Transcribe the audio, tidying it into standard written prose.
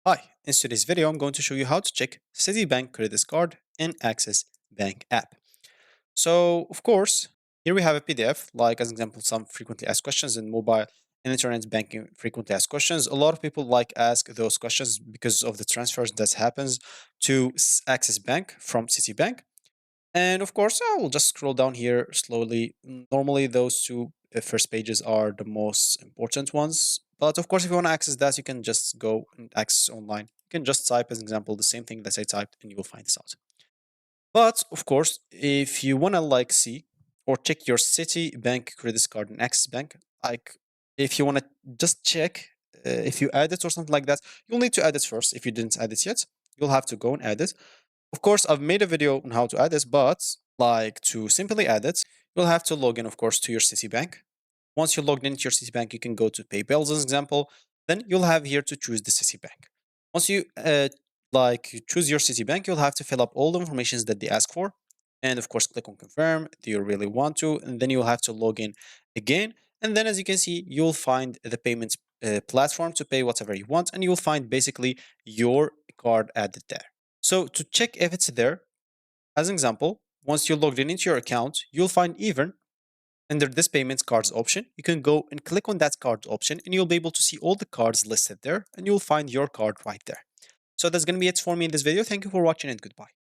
Hi, in today's video, I'm going to show you how to check Citibank credit card in Access Bank app. So, of course, here we have a PDF, like as an example, some frequently asked questions in mobile and internet banking frequently asked questions. A lot of people like ask those questions because of the transfers that happens to Access Bank from Citibank. And of course, I will just scroll down here slowly. Normally, those two first pages are the most important ones. But of course, if you want to access that, you can just go and access online. You can just type, as an example, the same thing that I typed, and you will find this out. But of course, if you want to like see or check your Citibank credit card and Access Bank, like if you want to just check if you add it or something like that, you'll need to add it first. If you didn't add it yet, you'll have to go and add it. Of course, I've made a video on how to add this, but like to simply add it, you'll have to log in, of course, to your Citibank. Once you're logged into your Citibank, you can go to PayPal as an example. Then you'll have here to choose the Citibank. Once you you choose your Citibank, you'll have to fill up all the information that they ask for, and of course, click on confirm. Do you really want to? And then you'll have to log in again. And then, as you can see, you'll find the payments platform to pay whatever you want, and you'll find basically your card added there. So to check if it's there, as an example, once you're logged in into your account, you'll find even under this payments cards option, you can go and click on that card option and you'll be able to see all the cards listed there and you'll find your card right there. So that's going to be it for me in this video. Thank you for watching and goodbye.